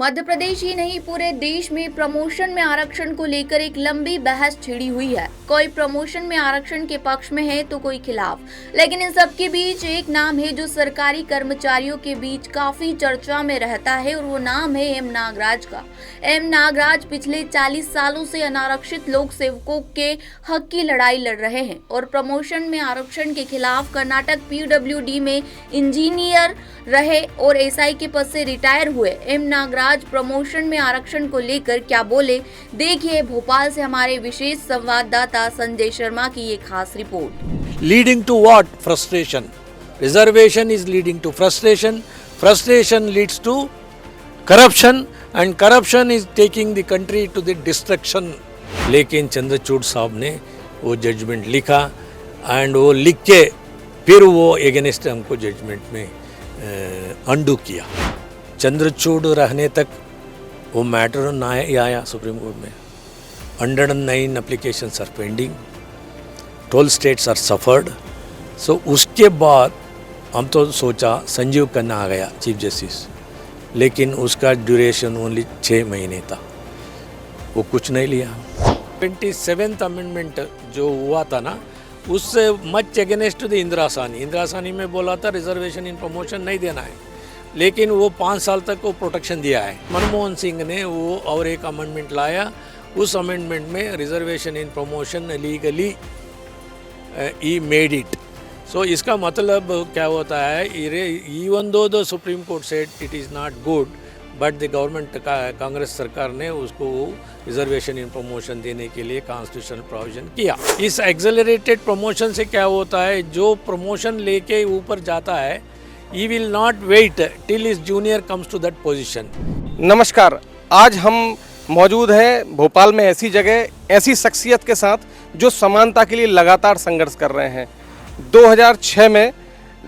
मध्य प्रदेश ही नहीं पूरे देश में प्रमोशन में आरक्षण को लेकर एक लंबी बहस छिड़ी हुई है। कोई प्रमोशन में आरक्षण के पक्ष में है तो कोई खिलाफ, लेकिन इन सब के बीच एक नाम है जो सरकारी कर्मचारियों के बीच काफी चर्चा में रहता है और वो नाम है एम नागराज का। एम नागराज पिछले 40 सालों से अनारक्षित लोक सेवकों के हक की लड़ाई लड़ रहे हैं और प्रमोशन में आरक्षण के खिलाफ कर्नाटक PWD में इंजीनियर रहे और SI के पद से रिटायर हुए एम नागराज प्रमोशन में आरक्षण को लेकर क्या बोले, देखिए भोपाल से हमारे विशेष संवाददाता संजय शर्मा की ये खास रिपोर्ट। Leading to what? Frustration. Reservation is leading to frustration. Frustration leads to corruption and corruption is taking the country to the destruction. लेकिन चंद्रचूड़ साहब ने वो जजमेंट लिखा एंड वो लिख के फिर वो एगेंस्ट हमको जजमेंट में अंडू किया. चंद्रचूड़ रहने तक वो मैटर ना आया सुप्रीम कोर्ट में. 109 applications are pending. 12 states are suffered. So उसके बाद हम तो सोचा संजीव खन्ना आ गया चीफ जस्टिस, लेकिन उसका ड्यूरेशन ओनली 6 महीने था. वो कुछ नहीं लिया. 27th अमेंडमेंट जो हुआ था ना, उससे much against the Indira Sahni में बोला था रिजर्वेशन इन प्रमोशन नहीं देना है, लेकिन वो 5 साल तक वो प्रोटेक्शन दिया है. मनमोहन सिंह ने वो और एक अमेंडमेंट लाया. उस अमेंडमेंट में रिजर्वेशन इन प्रमोशन लीगली ही मेड इट. सो इसका मतलब क्या होता है, even though the supreme court said it is not good, but the government Congress सरकार ने उसको रिजर्वेशन इन प्रमोशन देने के लिए कॉन्स्टिट्यूशनल प्रोविजन किया. इस एक्सेलरेटेड प्रमोशन से क्या होता है, जो प्रमोशन लेके ऊपर जाता है he will not wait till his junior comes to that position. नमस्कार, आज हम मौजूद हैं भोपाल में ऐसी जगह, ऐसी शख्सियत के साथ जो समानता के लिए लगातार संघर्ष कर रहे हैं. 2006 में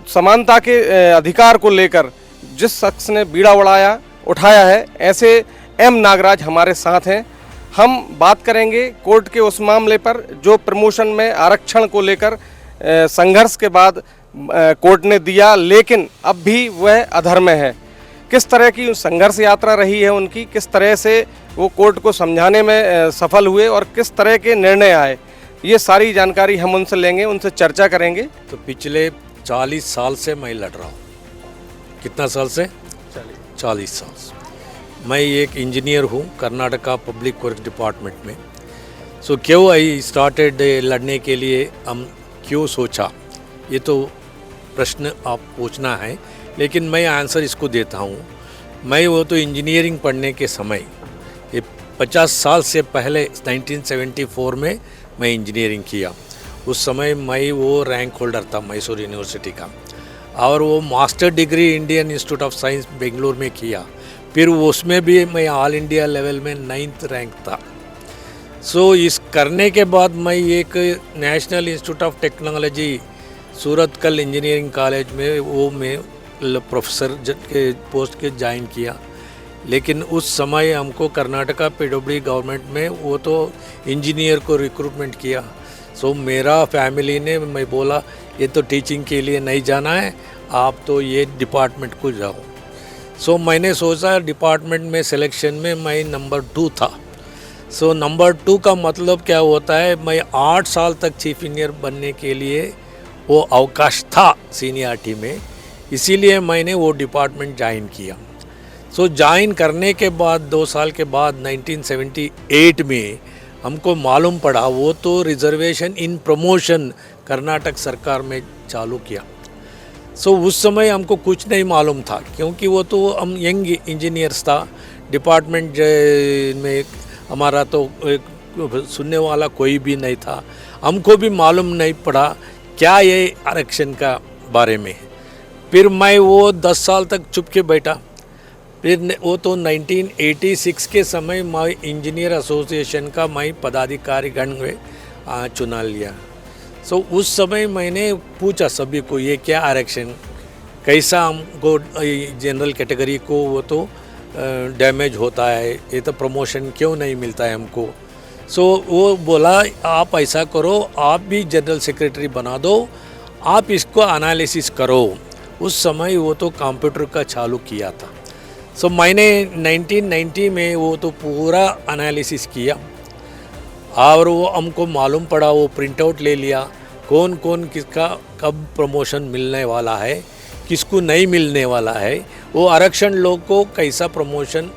समानता के अधिकार को लेकर जिस शख्स ने बीड़ा उठाया है, ऐसे एम नागराज हमारे साथ हैं. हम बात करेंगे कोर्ट के उस मामले पर जो प्रमोशन में आरक्षण को लेकर संघर्ष के बाद कोर्ट ने दिया, लेकिन अब भी वह अधर में है. किस तरह की संघर्ष यात्रा रही है उनकी, किस तरह से वो कोर्ट को समझाने में सफल हुए और किस तरह के निर्णय आए, ये सारी जानकारी हम उनसे लेंगे, उनसे चर्चा करेंगे. तो पिछले 40 साल से मैं लड़ रहा हूँ. कितना साल से? 40 साल से. मैं एक इंजीनियर हूँ कर्नाटका पब्लिक वर्क डिपार्टमेंट में. सो क्यों आई स्टार्टेड लड़ने के लिए हम क्यों सोचा, ये तो प्रश्न आप पूछना है, लेकिन मैं आंसर इसको देता हूँ. मैं वो तो इंजीनियरिंग पढ़ने के समय, ये 50 साल से पहले 1974 में मैं इंजीनियरिंग किया. उस समय मैं वो रैंक होल्डर था मैसूर यूनिवर्सिटी का, और वो master degree Indian institute of science Bangalore में किया. फिर उसमें भी मैं ऑल इंडिया लेवल में 9th रैंक था. सो इस करने के बाद मैं एक national institute of technology Surathkal engineering college में वो मैं प्रोफेसर के पोस्ट के ज्वाइन किया. लेकिन उस समय हमको कर्नाटका PWD गवर्नमेंट में वो तो इंजीनियर को रिक्रूटमेंट किया. सो मेरा फैमिली ने, मैं बोला ये तो टीचिंग के लिए नहीं जाना है, आप तो ये डिपार्टमेंट को जाओ. सो मैंने सोचा डिपार्टमेंट में सिलेक्शन में मैं नंबर 2 था. सो नंबर 2 का मतलब क्या होता है, मैं 8 साल तक चीफ इंजीनियर बनने के लिए वो अवकाश था सीनियरिटी में, इसीलिए मैंने वो डिपार्टमेंट ज्वाइन किया. सो ज्वाइन करने के बाद 2 साल के बाद 1978 में हमको मालूम पड़ा वो तो रिजर्वेशन इन प्रमोशन कर्नाटक सरकार में चालू किया. सो उस समय हमको कुछ नहीं मालूम था, क्योंकि वो तो हम यंग इंजीनियर्स था. डिपार्टमेंट में हमारा तो सुनने वाला कोई भी नहीं था. हमको भी मालूम नहीं पड़ा क्या ये आरक्षण का बारे में. फिर मैं वो 10 साल तक चुप के बैठा. फिर वो तो 1986 के समय मैं इंजीनियर एसोसिएशन का मैं पदाधिकारी गण में चुना लिया. सो उस समय मैंने पूछा सभी को ये क्या आरक्षण, कैसा हमको जनरल कैटेगरी को वो तो डैमेज होता है, ये तो प्रमोशन क्यों नहीं मिलता है हमको. सो वो बोला आप ऐसा करो, आप भी जनरल सेक्रेटरी बना दो, आप इसको एनालिसिस करो. उस समय वो तो कंप्यूटर का चालू किया था. सो मैंने 1990 में वो तो पूरा एनालिसिस किया और वो हमको मालूम पड़ा, वो प्रिंट आउट ले लिया कौन कौन किसका कब प्रमोशन मिलने वाला है, किसको नहीं मिलने वाला है, वो आरक्षण लोग को कैसा प्रमोशन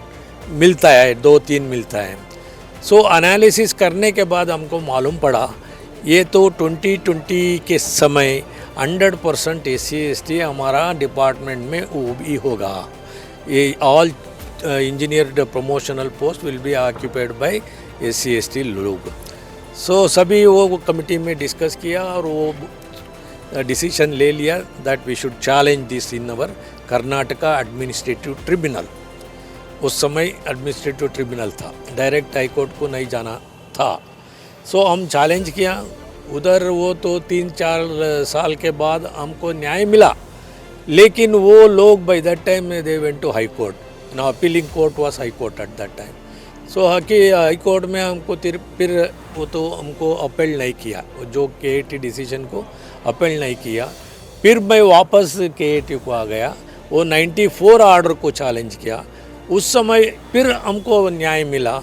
मिलता है, 2-3 मिलता है। सो एनालिसिस करने के बाद हमको मालूम पड़ा ये तो 2020 के समय 100% SC/ST हमारा डिपार्टमेंट में वो भी होगा। ये all engineer promotional post will B occupied by SC/ST लोग। सो सभी वो कमिटी में डिस्कस किया और वो डिसीजन ले लिया that we should challenge this in our Karnataka administrative tribunal. उस समय एडमिनिस्ट्रेटिव ट्रिब्यूनल था, डायरेक्ट हाई कोर्ट को नहीं जाना था। सो हम चैलेंज किया उधर, वो तो 3-4 साल के बाद हमको न्याय मिला, लेकिन वो लोग by that time they went to high court. Now appealing court was high court at that time. So high court में हमको फिर वो तो हमको अपील नहीं किया, जो KAT डिसीजन को अपील नहीं किया। फिर मैं वापस KAT को आ गया, वो 94 ऑर्डर को चैलेंज किया। उस समय फिर हमको न्याय मिला,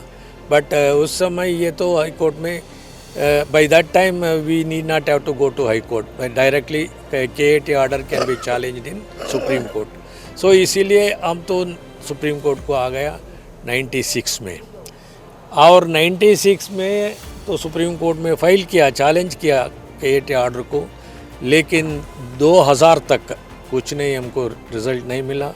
बट उस समय ये तो हाई कोर्ट में by that time we need not have to go to high court, directly KAT order can be challenged in supreme court. So इसीलिए हम तो सुप्रीम कोर्ट को आ गया 96 में, और 96 में तो सुप्रीम कोर्ट में फाइल किया, चैलेंज किया KAT ऑर्डर को, लेकिन 2000 तक कुछ नहीं, हमको रिज़ल्ट नहीं मिला।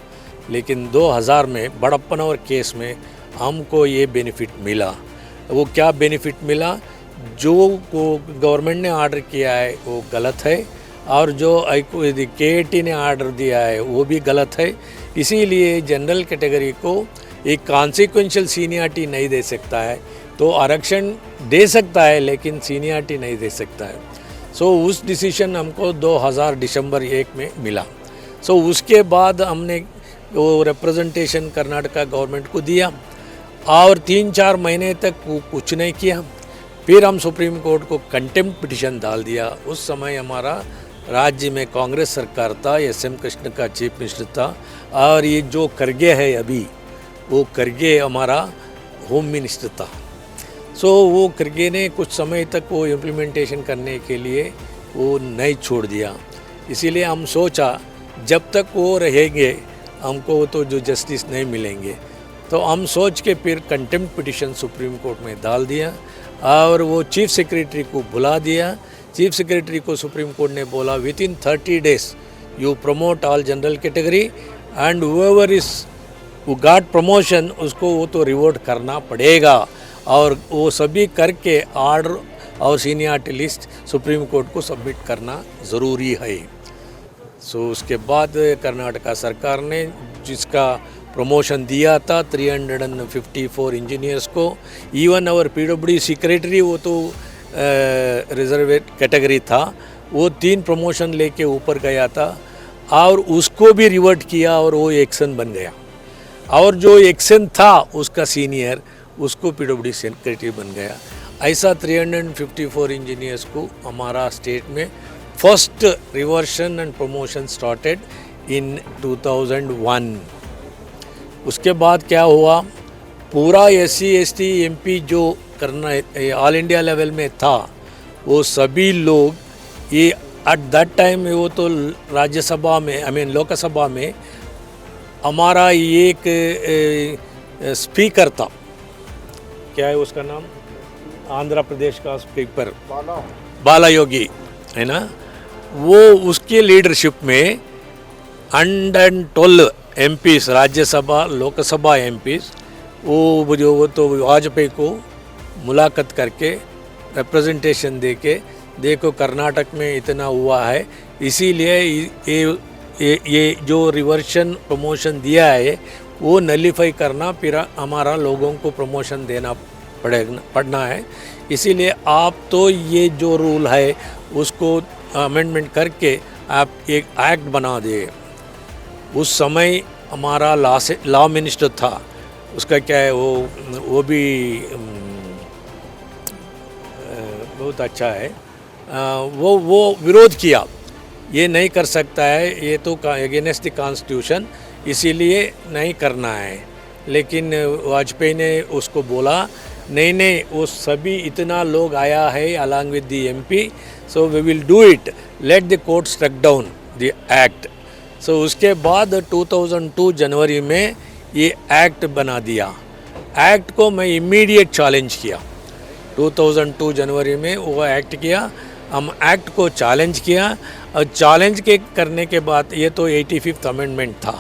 लेकिन 2000 में बड़प्पन और केस में हमको ये बेनिफिट मिला। वो क्या बेनिफिट मिला, जो गवर्नमेंट ने ऑर्डर किया है वो गलत है, और जो KAT ने ऑर्डर दिया है वो भी गलत है। इसीलिए जनरल कैटेगरी को एक कॉन्सिक्वेंशियल सीनियरिटी नहीं दे सकता है, तो आरक्षण दे सकता है लेकिन सीनियरिटी नहीं दे सकता है। सो उस डिसीजन हमको 2000 दिसंबर 1 में मिला। सो उसके बाद हमने वो रिप्रेजेंटेशन कर्नाटका गवर्नमेंट को दिया, और 3-4 महीने तक वो कुछ नहीं किया। फिर हम सुप्रीम कोर्ट को कंटेम्प्ट पिटिशन डाल दिया। उस समय हमारा राज्य में कांग्रेस सरकार था, SM कृष्ण का चीफ मिनिस्टर था, और ये जो खरगे है अभी, वो खरगे हमारा होम मिनिस्टर था। सो वो खरगे ने कुछ समय तक वो इम्प्लीमेंटेशन करने के लिए वो नहीं छोड़ दिया। इसीलिए हम सोचा जब तक वो रहेंगे हमको तो जो जस्टिस नहीं मिलेंगे, तो हम सोच के फिर कंटेम्प्ट पिटिशन सुप्रीम कोर्ट में डाल दिया, और वो चीफ सेक्रेटरी को बुला दिया। चीफ सेक्रेटरी को सुप्रीम कोर्ट ने बोला within 30 days you promote all general category, and whoever is वो गॉट प्रमोशन उसको वो तो रिवॉर्ड करना पड़ेगा, और वो सभी करके ऑर्डर और सीनियरिटी लिस्ट सुप्रीम कोर्ट को सबमिट करना ज़रूरी है। सो उसके बाद कर्नाटका सरकार ने जिसका प्रमोशन दिया था 354 इंजीनियर्स को, इवन और PWD सेक्रेटरी वो तो रिजर्वेट कैटेगरी था, वो 3 प्रमोशन लेके ऊपर गया था, और उसको भी रिवर्ट किया और वो एक्शन बन गया, और जो एक्शन था उसका सीनियर उसको PWD सेक्रेटरी बन गया। ऐसा 354 इंजीनियर्स को हमारा स्टेट में first reversion and promotion started in 2001। उसके बाद क्या हुआ, पूरा SC/ST MP जो करना ऑल इंडिया लेवल में था, वो सभी लोग ये एट दैट टाइम वो तो राज्यसभा में लोकसभा में हमारा एक स्पीकर था, क्या है उसका नाम, आंध्र प्रदेश का स्पीकर बाला योगी है ना, वो उसके लीडरशिप में 112 MPs राज्यसभा लोकसभा MPs वो तो वाजपेयी को मुलाकात करके रिप्रेजेंटेशन दे के देखो कर्नाटक में इतना हुआ है, इसीलिए ये जो रिवर्शन प्रमोशन दिया है वो नलीफाई करना, फिर हमारा लोगों को प्रमोशन देना पड़ना है। इसीलिए आप तो ये जो रूल है उसको अमेंडमेंट करके आप एक एक्ट बना दिए। उस समय हमारा लॉ मिनिस्टर था, उसका क्या है वो भी बहुत अच्छा है, वो विरोध किया, ये नहीं कर सकता है, ये तो अगेंस्ट द कॉन्स्टिट्यूशन, इसीलिए नहीं करना है। लेकिन वाजपेयी ने उसको बोला नहीं नहीं, वो सभी इतना लोग आया है along with the MP, so we will do it, let the court struck down the act. So उसके बाद 2002 जनवरी में ये एक्ट बना दिया। एक्ट को मैं इमीडिएट चैलेंज किया। 2002 जनवरी में वो एक्ट किया, हम एक्ट को चैलेंज किया। और चैलेंज के करने के बाद ये तो 85th अमेंडमेंट था,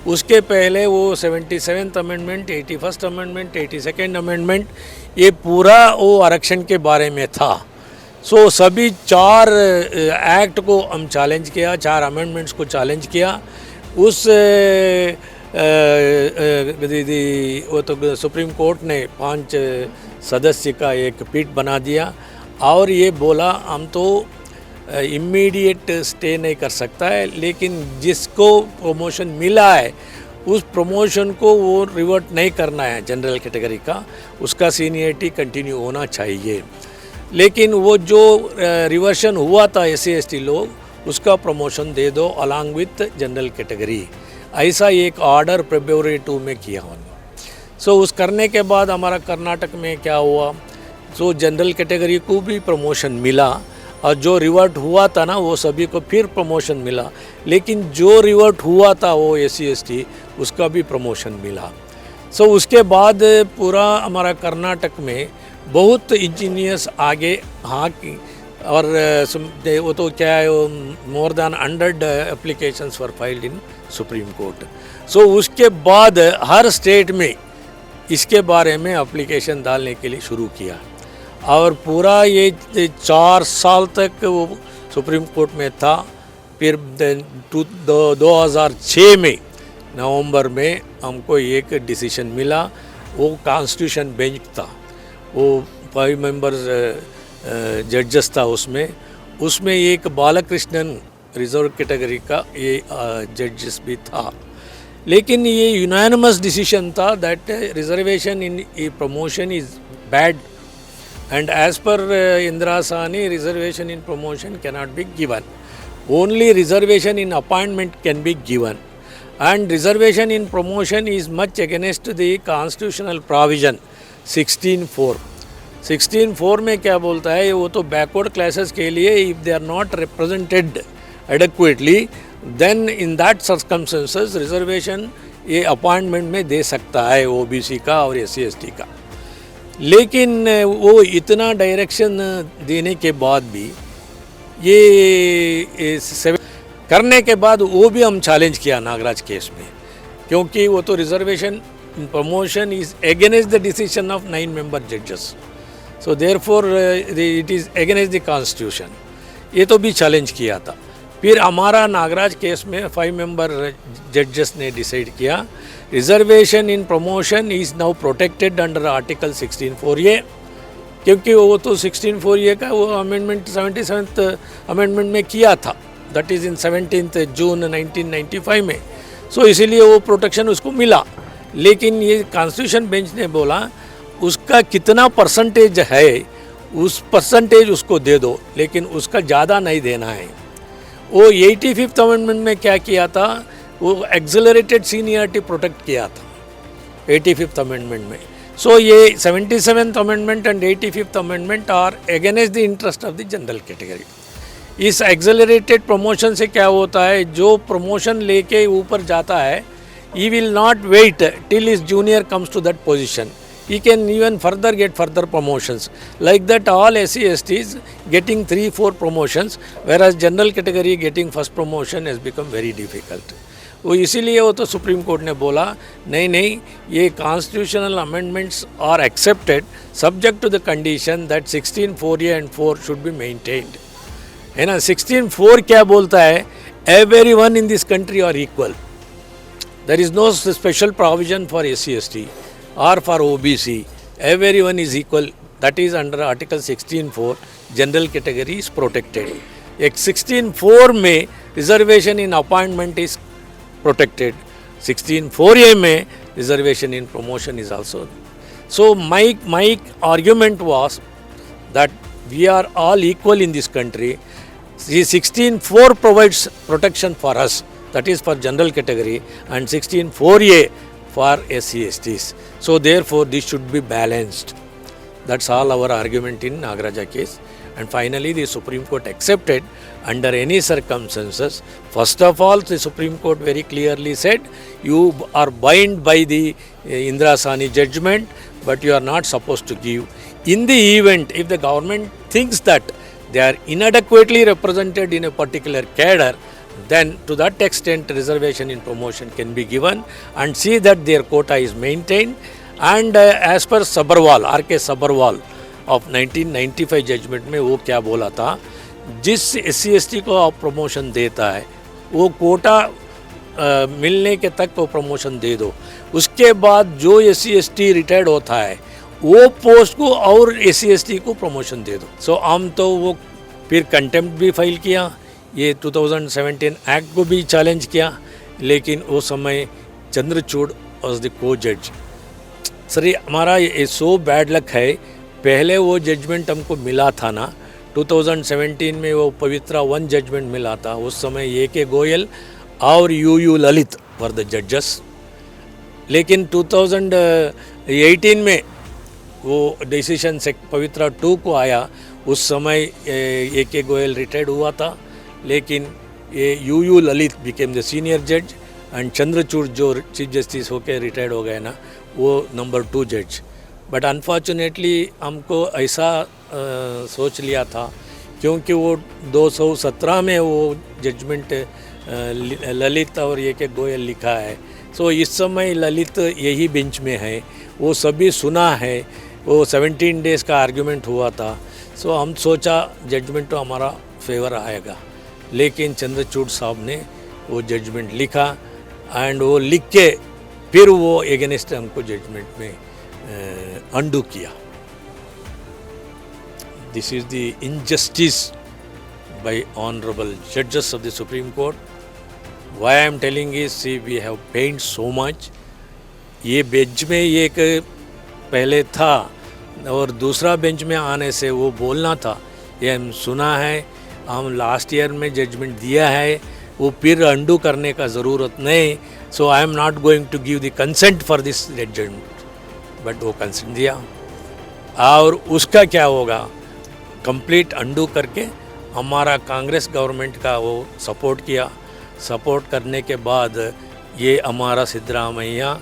उसके पहले वो 77th amendment, 81st amendment, 82nd amendment, ये पूरा वो आरक्षण के बारे में था। सो सभी 4 एक्ट को हम चैलेंज किया, 4 अमेंडमेंट्स को चैलेंज किया। उस वो तो सुप्रीम कोर्ट ने 5 सदस्य का एक पीठ बना दिया और ये बोला हम तो इमीडिएट स्टे नहीं कर सकता है, लेकिन जिसको प्रमोशन मिला है उस प्रमोशन को वो रिवर्ट नहीं करना है जनरल कैटेगरी का, उसका सीनियरिटी कंटिन्यू होना चाहिए। लेकिन वो जो रिवर्शन हुआ था SC/ST लोग, उसका प्रमोशन दे दो अलॉन्ग विथ जनरल कैटेगरी, ऐसा एक ऑर्डर February 2 में किया उन्होंने। सो उस करने के बाद हमारा कर्नाटक में क्या हुआ, सो जनरल कैटेगरी को भी प्रमोशन मिला और जो रिवर्ट हुआ था ना वो सभी को फिर प्रमोशन मिला। लेकिन जो रिवर्ट हुआ था वो SC/ST उसका भी प्रमोशन मिला। सो उसके बाद पूरा हमारा कर्नाटक में बहुत इंजीनियर्स आगे हाँ की, और वो तो क्या है, more than 100 applications were filed in supreme court. So उसके बाद हर स्टेट में इसके बारे में एप्लीकेशन डालने के लिए शुरू किया और पूरा ये 4 साल तक वो सुप्रीम कोर्ट में था। फिर 2006 में नवंबर में हमको एक डिसीजन मिला, वो कॉन्स्टिट्यूशन बेंच था, वो 5 मेंबर्स जजेस था उसमें एक बालकृष्णन रिजर्व कैटेगरी का ये जजेस भी था। लेकिन ये यूनानिमस डिसीजन था that reservation in promotion is bad and as per Indira Sahni, reservation in promotion cannot be given. Only reservation in appointment can be given, and reservation in promotion is much against the constitutional provision 16(4). 16(4) में क्या बोलता है, वो तो backward classes के लिए if they are not represented adequately, then in that circumstances reservation ये appointment में दे सकता है OBC का और SC/ST का। लेकिन वो इतना डायरेक्शन देने के बाद भी ये करने के बाद वो भी हम चैलेंज किया नागराज केस में, क्योंकि वो तो reservation promotion is against the decision of 9 member जजेस, so therefore it is against the constitution, ये तो भी चैलेंज किया था। फिर हमारा नागराज केस में 5 मेंबर जजेस ने डिसाइड किया reservation in promotion is now protected under article 16(4)A, क्योंकि वो तो 16(4)A का वो अमेंडमेंट 77th अमेंडमेंट में किया था, दैट इज़ इन 17 जून 1995 में। सो इसीलिए वो प्रोटेक्शन उसको मिला। लेकिन ये कॉन्स्टिट्यूशन बेंच ने बोला उसका कितना परसेंटेज है उस परसेंटेज उसको दे दो, लेकिन उसका ज़्यादा नहीं देना है। वो 85th अमेंडमेंट में क्या किया था, वो एक्सेलरेटेड सीनियरिटी प्रोटेक्ट किया था 85th अमेंडमेंट में। सो ये 77th amendment and 85th amendment are against the interest of the general category. इस एक्सेलरेटेड प्रमोशन से क्या होता है, जो प्रमोशन लेके ऊपर जाता है he will not wait till his junior comes to that position, he can even further get further promotions. Like that all SC/STs getting 3-4 promotions, whereas general category getting first promotion has become very difficult. वो इसीलिए वो तो supreme court ने बोला नहीं ये constitutional amendments are accepted subject to the condition that 16(4)A and 4 should be maintained, है ना। 16(4) क्या बोलता है, everyone in this country are equal, there is no special provision for SC/ST or for OBC, everyone is equal, that is under article 16(4), general category is protected। एक 16(4) में reservation in appointment is protected, 16(4)A में reservation in promotion is also. So my argument was that we are all equal in this country. The 16(4) provides protection for us, that is for general category, and 16 4A for SC STs. So therefore this should be balanced. That's all our argument in Nagaraja case. And finally the Supreme Court accepted under any circumstances. First of all, the Supreme Court very clearly said you are bound by the Indira Sahni judgment, but you are not supposed to give. In the event, if the government thinks that they are inadequately represented in a particular cadre, then to that extent reservation in promotion can be given and see that their quota is maintained. And as per Sabharwal, R.K. Sabharwal of 1995 judgement में वो क्या बोला था, जिस SC/ST को आप promotion देता है वो कोटा मिलने के तक वो प्रमोशन दे दो, उसके बाद जो SC/ST रिटायर्ड होता है वो पोस्ट को और SC/ST को प्रमोशन दे दो. सो हम तो वो फिर कंटेम्प्ट भी फाइल किया, ये 2017 एक्ट को भी चैलेंज किया, लेकिन वो समय चंद्रचूड़ वॉज द को जज. सर हमारा ये सो बैड लक है, पहले वो जजमेंट हमको मिला था ना 2017 में, वो पवित्रा 1 जजमेंट मिला था. उस समय A.K. गोयल और U.U. ललित वर द जजेस. लेकिन 2018 में वो डिसीजन से पवित्रा 2 को आया, उस समय A.K. गोयल रिटायर्ड हुआ था, लेकिन ये U.U. Lalit became the senior जज एंड चंद्रचूड़ जो चीफ जस्टिस होकर रिटायर्ड हो गए ना, वो नंबर 2 जज. बट अनफॉर्चुनेटली हमको ऐसा सोच लिया था, क्योंकि वो 217 में वो जजमेंट ललित और A.K. गोयल लिखा है. सो इस समय ललित यही बेंच में है, वो सभी सुना है, वो 17 डेज़ का आर्गुमेंट हुआ था. सो हम सोचा जजमेंट तो हमारा फेवर आएगा, लेकिन चंद्रचूड़ साहब ने वो जजमेंट लिखा एंड वो लिख के फिर वो एगेंस्ट हमको जजमेंट में अंडू किया. This is the injustice by honourable जजेस of the supreme court. Why I am telling is, see we have pained so much. ये बेंच में एक पहले था और दूसरा बेंच में आने से वो बोलना था, ये हम सुना है, हम लास्ट ईयर में जजमेंट दिया है, वो फिर अंडू करने का ज़रूरत नहीं. So I am not going to give the consent for this judgment. But वो कंसेंट दिया और उसका क्या होगा, कंप्लीट अंडू करके हमारा कांग्रेस गवर्नमेंट का वो सपोर्ट किया. सपोर्ट करने के बाद ये हमारा सिद्धरामैया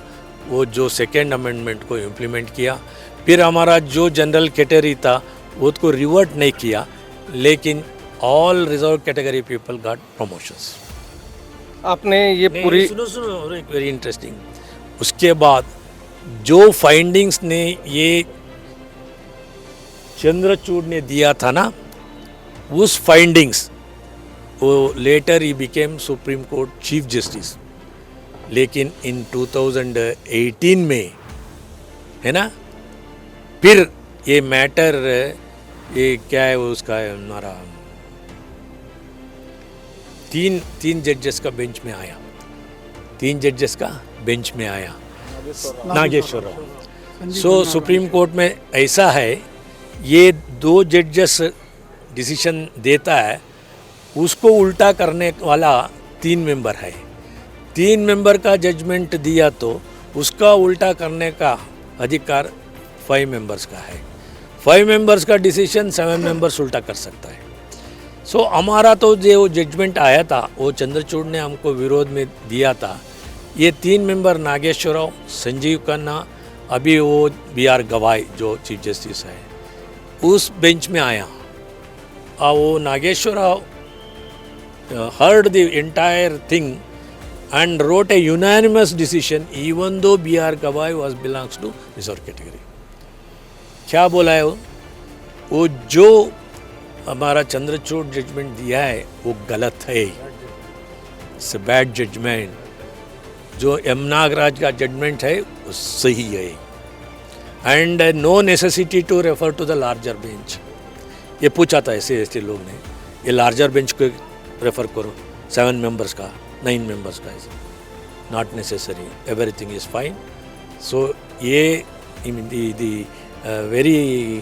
वो जो सेकेंड अमेंडमेंट को इम्प्लीमेंट किया. फिर हमारा जो जनरल कैटेगरी था वो को रिवर्ट नहीं किया, लेकिन all reserve category people got promotions. आपने ये पूरी सुनो वेरी इंटरेस्टिंग. उसके बाद जो फाइंडिंग्स ने ये चंद्रचूड़ ने दिया था ना, उस फाइंडिंग्स वो लेटर ही became supreme court chief justice. लेकिन इन 2018 में है ना, फिर ये मैटर ये क्या है उसका हमारा तीन जजेस का बेंच में आया, 3 जजेस का बेंच में आया नागेश्वर राव. सो सुप्रीम कोर्ट में ऐसा है, ये 2 जजेस डिसीजन देता है, उसको उल्टा करने वाला 3 मेंबर है. 3 मेंबर का जजमेंट दिया तो उसका उल्टा करने का अधिकार 5 मेंबर्स का है. 5 मेंबर्स का डिसीजन 7 मेंबर्स उल्टा कर सकता है. सो हमारा तो जो जजमेंट आया था वो चंद्रचूड़ ने हमको विरोध में दिया था. ये 3 मेंबर नागेश्वर राव, संजीव खन्ना, अभी वो B.R. गवाई जो चीफ जस्टिस है, उस बेंच में आया. और वो Nageshwar Rao heard the entire thing and wrote a unanimous decision even though B.R. Gawai was belongs to reserved category. क्या बोला है वो जो हमारा चंद्रचूड़ जजमेंट दिया है वो गलत है, इट्स अ बैड जजमेंट. जो एम नागराज का जजमेंट है वो सही है and no necessity to refer to the larger bench. ये पूछा था ऐसे लोग ने, ये लार्जर बेंच को रेफर करो, 7 मेंबर्स का 9 मेंबर्स का, not necessary, everything is fine. So ये the very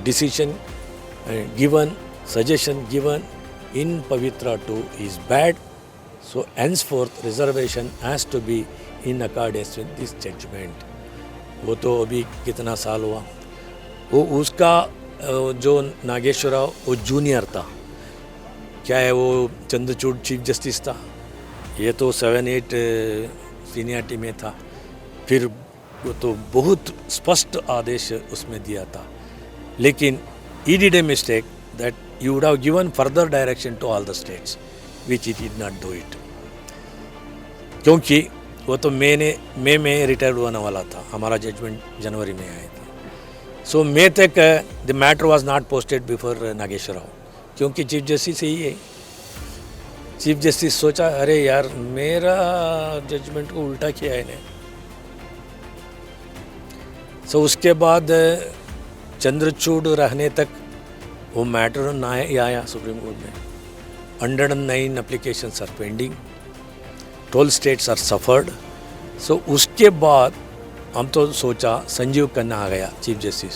decision given, suggestion given in Pavitra 2 is bad So henceforth reservation has to be in accordance with this judgment. वो तो अभी कितना साल हुआ, वो उसका जो नागेश्वर राव वो जूनियर था, क्या है वो चंद्रचूड़ चीफ जस्टिस था, ये तो 7-8 सीनियरिटी में था, फिर वो तो बहुत स्पष्ट आदेश उसमें दिया था, लेकिन he did a mistake that you would have given further direction to all the states, which he did not do it. क्योंकि वो तो मई में रिटायर्ड होने वाला था, हमारा जजमेंट जनवरी में आया था, सो मई तक the matter was not posted before Nageswara Rao, क्योंकि चीफ जस्टिस यही है। चीफ जस्टिस सोचा अरे यार मेरा जजमेंट को उल्टा किया है इन्हें। सो उसके बाद चंद्रचूड़ रहने तक वो मैटर ना आया सुप्रीम कोर्ट में। 109 applications are pending, 12 states are suffered. So उसके बाद हम तो सोचा संजीव खन्ना आ गया चीफ जस्टिस,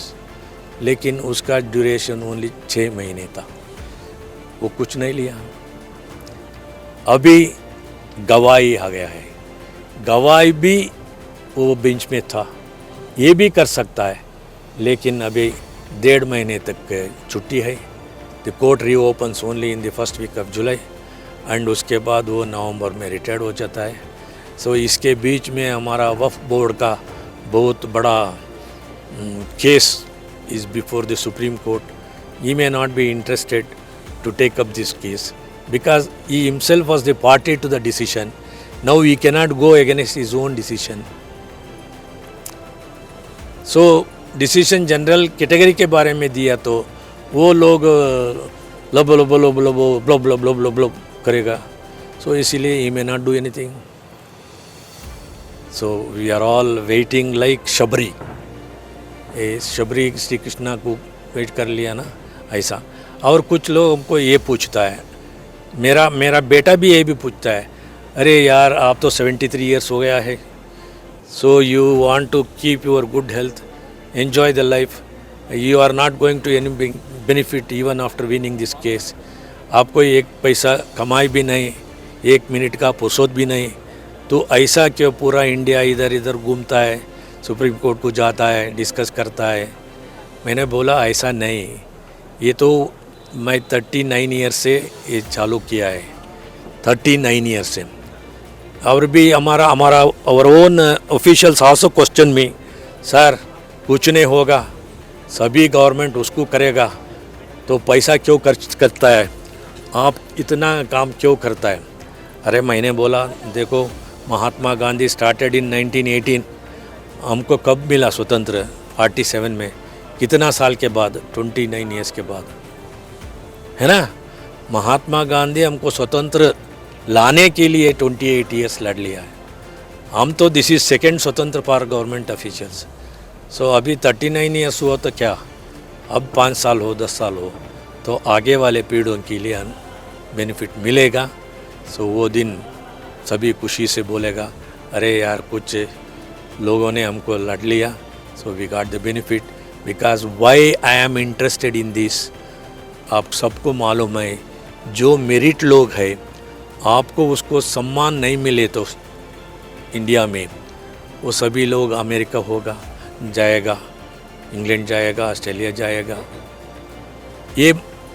लेकिन उसका ड्यूरेशन ओनली 6 महीने था, वो कुछ नहीं लिया। अभी गवाही आ गया है, गवाही भी वो बेंच में था, ये भी कर सकता है, लेकिन अभी 1.5 महीने तक छुट्टी है। The court reopens only in the first week of July and उसके बाद वो नवंबर में रिटायर्ड हो जाता है। सो इसके बीच में हमारा वक्फ बोर्ड का बहुत बड़ा case is before the supreme court. He may not be interested to take up this case because he himself was the party to the decision. Now he cannot go against his own decision. So decision general category के बारे में दिया तो वो लोग लब लब लब लब ब्लब लब लब लब लब करेगा। सो इसीलिए he may not do anything. So we are all waiting like Shabari. Shabari Shri Krishna को वेट कर लिया ना, ऐसा। और कुछ लोग हमको ये पूछता है, मेरा बेटा भी ये भी पूछता है, अरे यार आप तो 73 ईयर्स हो गया है, so you want to keep your good health, enjoy the life, you are not going to any benefit even after winning this case. आपको एक पैसा कमाई भी नहीं, 1 मिनट का फुर्सत भी नहीं, तो ऐसा क्यों पूरा इंडिया इधर इधर घूमता है, सुप्रीम कोर्ट को जाता है, डिस्कस करता है। मैंने बोला ऐसा नहीं, ये तो मैं 39 ईयर से ये चालू किया है, 39 ईयर से। और भी हमारा और ओन ऑफिशियल्स आल्सो क्वेश्चन में, सर कुछ नहीं होगा, सभी गवर्नमेंट उसको करेगा, तो पैसा क्यों खर्च करता है, आप इतना काम क्यों करता है। अरे मैंने बोला देखो, महात्मा गांधी स्टार्टेड इन 1918, हमको कब मिला स्वतंत्र, 47 में, कितना साल के बाद, 29 ईयर्स के बाद, है ना। महात्मा गांधी हमको स्वतंत्र लाने के लिए 28 ईयर्स लड़ लिया है, हम तो दिस इज़ सेकेंड स्वतंत्र फॉर गवर्नमेंट ऑफिशियल्स। सो अभी 39 ईयर्स हुआ तो क्या, अब 5 साल हो, 10 साल हो, तो आगे वाले पीढ़ियों के लिए बेनिफिट मिलेगा। सो वो दिन सभी खुशी से बोलेगा, अरे यार कुछ लोगों ने हमको लड़ लिया, so we got the benefit. Because why I am interested in this, आप सबको मालूम है, जो मेरिट लोग हैं आपको उसको सम्मान नहीं मिले तो इंडिया में, वो सभी लोग अमेरिका होगा जाएगा, इंग्लैंड जाएगा, ऑस्ट्रेलिया जाएगा। ये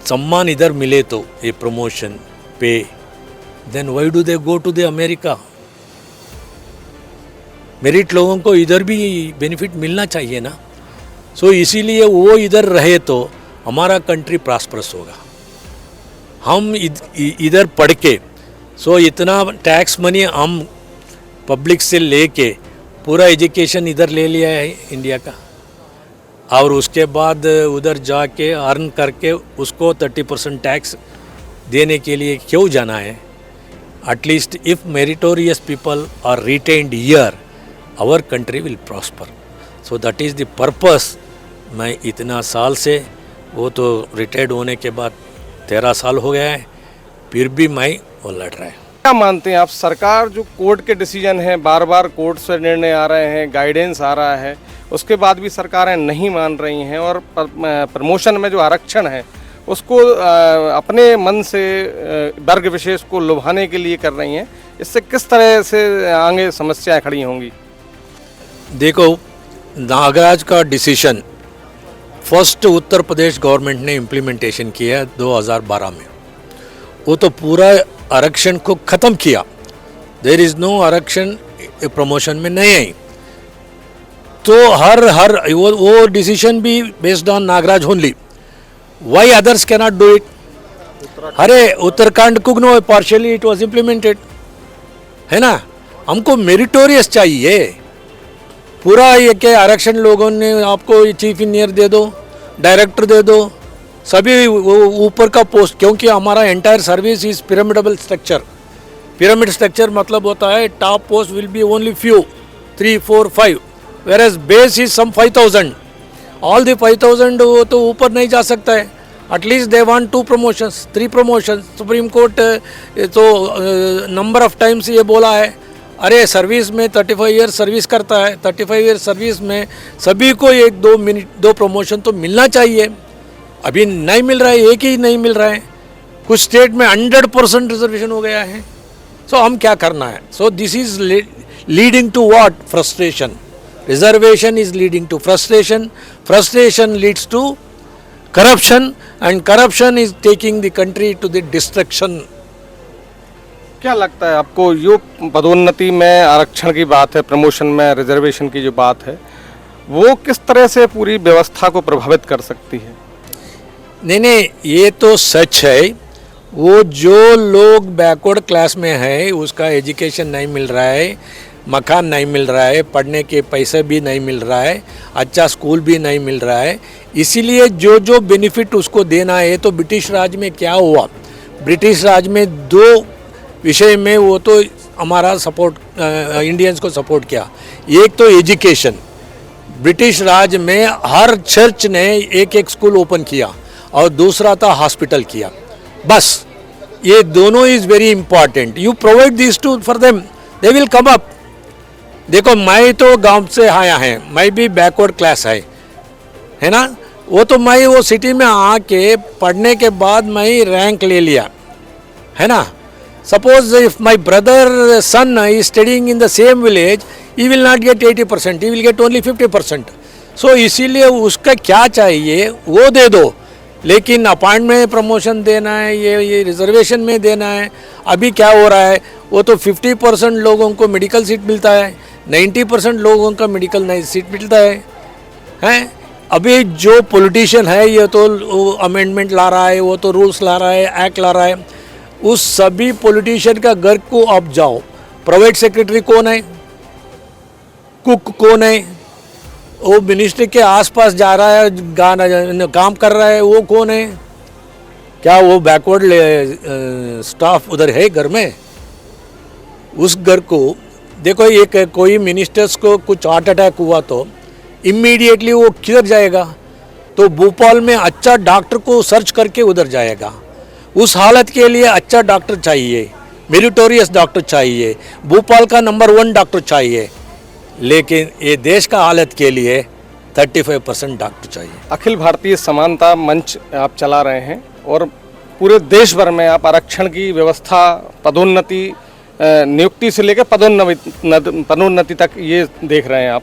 सम्मान इधर मिले तो, ये प्रमोशन पे, then why do they go to the America. Merit लोगों को इधर भी बेनिफिट मिलना चाहिए ना। सो इसीलिए वो इधर रहे तो हमारा कंट्री प्रॉस्परस होगा। हम इधर पढ़ के, सो इतना टैक्स मनी हम पब्लिक से लेके पूरा एजुकेशन इधर ले लिया है इंडिया का, और उसके बाद उधर जाके अर्न करके उसको 30% टैक्स देने के लिए क्यों जाना है। At least if meritorious people are retained here, our country will prosper. So that is the purpose. मैं इतना साल से, वो तो रिटायर्ड होने के बाद 13 साल हो गया है, फिर भी मैं वो लड़ रहा है। क्या मानते हैं आप, सरकार जो कोर्ट के डिसीजन हैं, बार बार कोर्ट से निर्णय आ रहे हैं, गाइडेंस आ रहा है, उसके बाद भी सरकारें नहीं मान रही हैं, और प्रमोशन में जो आरक्षण है उसको अपने मन से वर्ग विशेष को लुभाने के लिए कर रही हैं। इससे किस तरह से आगे समस्याएं खड़ी होंगी? देखो, नागराज का decision first Uttar Pradesh government ने इम्प्लीमेंटेशन किया 2012 में। वो तो पूरा आरक्षण को ख़त्म किया। देयर इज़ नो आरक्षण प्रमोशन में नहीं आई। तो हर वो डिसीजन भी based on Nagaraj only. Why others cannot do it? अरे उत्तराखंड कुगनो पार्शियली इट वाज इम्प्लीमेंटेड, है ना। हमको मेरिटोरियस चाहिए। पूरा ये के आरक्षण लोगों ने आपको चीफ इंजीनियर दे दो, डायरेक्टर दे दो, सभी ऊपर का पोस्ट, क्योंकि हमारा entire service is pyramidal structure. Pyramid structure मतलब होता है top post will be only few 3, 4, 5, whereas base is some 5000। All the 5000 वो तो ऊपर नहीं जा सकता है। At least they want 2 promotions, 3 promotions. Supreme court तो नंबर ऑफ टाइम्स ये बोला है, अरे सर्विस में 35 ईयर्स सर्विस करता है, 35 ईयर्स सर्विस में सभी को 1-2 प्रमोशन तो मिलना चाहिए। अभी नहीं मिल रहा है, एक ही नहीं मिल रहा है। कुछ स्टेट में 100% रिजर्वेशन हो गया है। सो हम क्या करना है? So this is leading to what? Frustration. Reservation is leading to frustration, frustration leads to corruption, and corruption is taking the country to the destruction. क्या लगता है आपको, यो पदोन्नति में आरक्षण की बात है, प्रमोशन में रिजर्वेशन की जो बात है, वो किस तरह से पूरी व्यवस्था को प्रभावित कर सकती है? नहीं, ये तो सच है। वो जो लोग बैकवर्ड क्लास में है उसका एजुकेशन नहीं मिल रहा है, मकान नहीं मिल रहा है, पढ़ने के पैसे भी नहीं मिल रहा है, अच्छा स्कूल भी नहीं मिल रहा है। इसीलिए जो बेनिफिट उसको देना है। तो ब्रिटिश राज में क्या हुआ? ब्रिटिश राज में 2 विषय में वो तो हमारा सपोर्ट, इंडियंस को सपोर्ट किया। एक तो एजुकेशन। ब्रिटिश राज में हर चर्च ने एक स्कूल ओपन किया, और दूसरा था हॉस्पिटल किया। बस ये दोनों is very important. You provide this to for them, they will come up. देखो, मैं तो गांव से आया है, मैं भी बैकवर्ड क्लास है ना। वो सिटी में आके पढ़ने के बाद मैं रैंक ले लिया, है ना। Suppose if my brother son is studying in the same village, he will not get 80%, he will get only 50%. So इसीलिए उसका क्या चाहिए वो दे दो, लेकिन अपॉइंटमेंट में प्रमोशन देना है, ये रिजर्वेशन में देना है। अभी क्या हो रहा है, वो तो 50% लोगों को मेडिकल सीट मिलता है, 90% लोगों का मेडिकल नहीं सीट मिलता है। अभी जो पॉलिटिशियन है ये तो अमेंडमेंट ला रहा है, वो तो रूल्स ला रहा है, एक्ट ला रहा है। उस सभी पॉलिटिशियन का घर को अब जाओ, प्राइवेट सेक्रेटरी कौन है, कुक कौन है, वो मिनिस्ट्री के आसपास जा रहा है, काम कर रहा है, वो कौन है? क्या वो बैकवर्ड स्टाफ उधर है घर में? उस घर को देखो, एक कोई मिनिस्टर्स को कुछ हार्ट अटैक हुआ तो इमीडिएटली वो किधर जाएगा? तो भोपाल में अच्छा डॉक्टर को सर्च करके उधर जाएगा। उस हालत के लिए अच्छा डॉक्टर चाहिए, मेरिटोरियस डॉक्टर चाहिए, भोपाल का नंबर 1 डॉक्टर चाहिए। लेकिन ये देश का हालत के लिए 35% डॉक्टर चाहिए। अखिल भारतीय समानता मंच आप चला रहे हैं और पूरे देश भर में आप आरक्षण की व्यवस्था, पदोन्नति, नियुक्ति से लेकर पदोन्नति तक ये देख रहे हैं। आप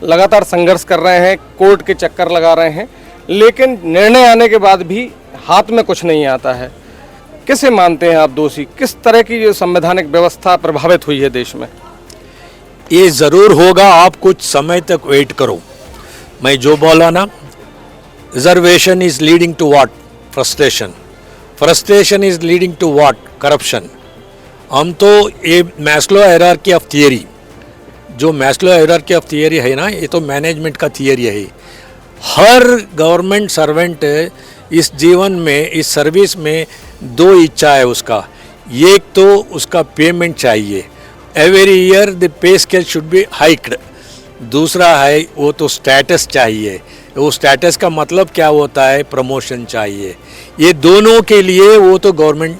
लगातार संघर्ष कर रहे हैं, कोर्ट के चक्कर लगा रहे हैं, लेकिन निर्णय आने के बाद भी हाथ में कुछ नहीं आता है। किसे मानते हैं आप दोषी? किस तरह की जो संवैधानिक व्यवस्था प्रभावित हुई है देश में? ये ज़रूर होगा, आप कुछ समय तक वेट करो। मैं जो बोला ना, reservation is leading to what? Frustration. Frustration is leading to what? Corruption. हम तो ये मैस्लो हायरार्की ऑफ थियरी, जो मैस्लो हायरार्की ऑफ थियरी है ना, ये तो मैनेजमेंट का थियरी है। हर गवर्नमेंट सर्वेंट इस जीवन में, इस सर्विस में 2 इच्छा है उसका। एक तो उसका पेमेंट चाहिए, every year the pay scale should be hiked. दूसरा है वो तो स्टेटस चाहिए। वो स्टेटस का मतलब क्या होता है? प्रमोशन चाहिए। ये दोनों के लिए वो तो गवर्नमेंट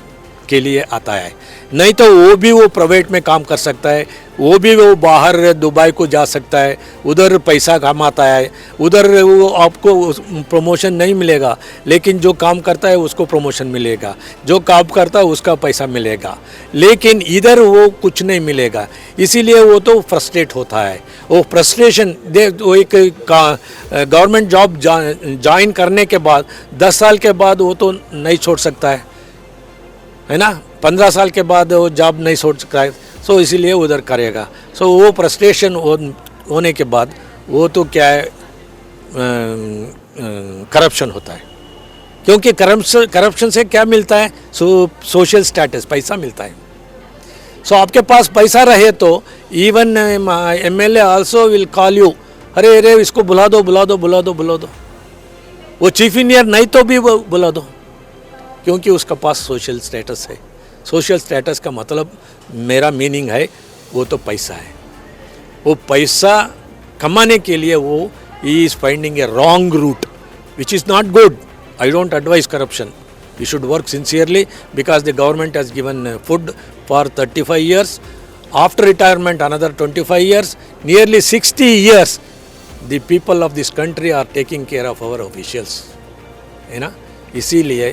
के लिए आता है। नहीं तो वो प्राइवेट में काम कर सकता है, वो बाहर दुबई को जा सकता है, उधर पैसा कमाता है, उधर वो आपको प्रमोशन नहीं मिलेगा, लेकिन जो काम करता है उसको प्रमोशन मिलेगा, जो काम करता है उसका पैसा मिलेगा, लेकिन इधर वो कुछ नहीं मिलेगा। इसीलिए वो तो फ्रस्ट्रेट होता है। वो फ्रस्ट्रेशन वो एक गवर्नमेंट जॉब ज्वाइन करने के बाद 10 साल के बाद वो तो नहीं छोड़ सकता है ना, 15 साल के बाद वो जॉब नहीं छोड़ सकता है, सो इसीलिए उधर करेगा। सो वो फ्रस्ट्रेशन होने के बाद वो तो क्या है, करप्शन होता है, क्योंकि करप्शन से क्या मिलता है, सोशल स्टेटस, पैसा मिलता है। सो आपके पास पैसा रहे तो even MLA also will call you, अरे अरे इसको बुला दो बुला दो बुला दो बुला दो, वो चीफ इंजीनियर नहीं तो भी बुला दो, क्योंकि उसका पास सोशल स्टेटस है। सोशल स्टेटस का मतलब मेरा मीनिंग है वो तो पैसा है। वो पैसा कमाने के लिए वो he is finding A wrong route which is not good. I don't advice corruption, you should work sincerely because the government has given food for 35 years. After retirement another 25 years, nearly 60 years the people of this country are taking care of our officials, you know. इसीलिए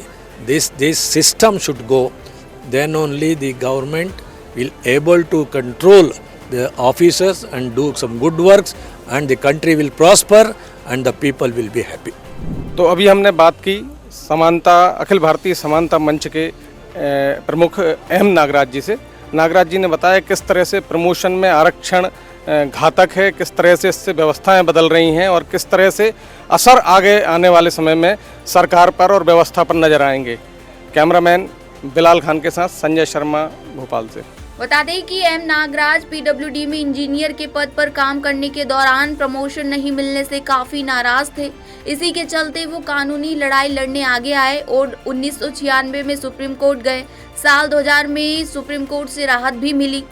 this system should go, then only the government will able to control the officers and do some good works, and the country will prosper and the people will be happy. तो अभी हमने बात की समानता, अखिल भारतीय समानता मंच के प्रमुख एम नागराज जी से। नागराज जी ने बताया किस तरह से प्रमोशन में आरक्षण घातक है, किस तरह से इससे व्यवस्थाएं बदल रही हैं और किस तरह से असर आगे आने वाले समय में सरकार पर और व्यवस्था पर नजर आएंगे। कैमरामैन बिलाल खान के साथ संजय शर्मा, भोपाल से। बता दें कि एम नागराज PWD में इंजीनियर के पद पर काम करने के दौरान प्रमोशन नहीं मिलने से काफी नाराज थे। इसी के चलते वो कानूनी लड़ाई लड़ने आगे आए और 1996 में सुप्रीम कोर्ट गए। साल 2000 में सुप्रीम कोर्ट से राहत भी मिली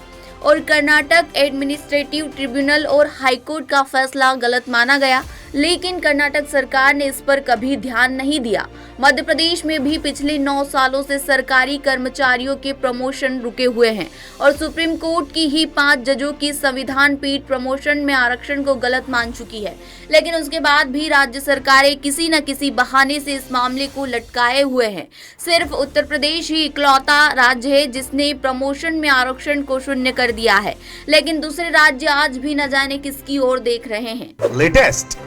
और कर्नाटक एडमिनिस्ट्रेटिव ट्रिब्यूनल और हाईकोर्ट का फैसला गलत माना गया, लेकिन कर्नाटक सरकार ने इस पर कभी ध्यान नहीं दिया। मध्य प्रदेश में भी पिछले 9 सालों से सरकारी कर्मचारियों के प्रमोशन रुके हुए हैं और सुप्रीम कोर्ट की ही 5 जजों की संविधान पीठ प्रमोशन में आरक्षण को गलत मान चुकी है, लेकिन उसके बाद भी राज्य सरकारें किसी न किसी बहाने से इस मामले को लटकाए हुए हैं। सिर्फ उत्तर प्रदेश ही इकलौता राज्य है जिसने प्रमोशन में आरक्षण को शून्य कर दिया है, लेकिन दूसरे राज्य आज भी न जाने किसकी ओर देख रहे हैं। लेटेस्ट,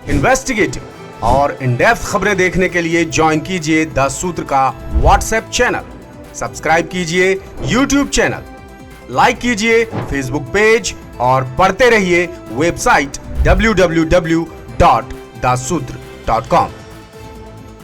इन्वेस्टिगेटिव और इन डेप्थ खबरें देखने के लिए ज्वाइन कीजिए द सूत्र का व्हाट्सएप चैनल, सब्सक्राइब कीजिए यूट्यूब चैनल, लाइक कीजिए फेसबुक पेज और पढ़ते रहिए वेबसाइट www.daसूत्र.com।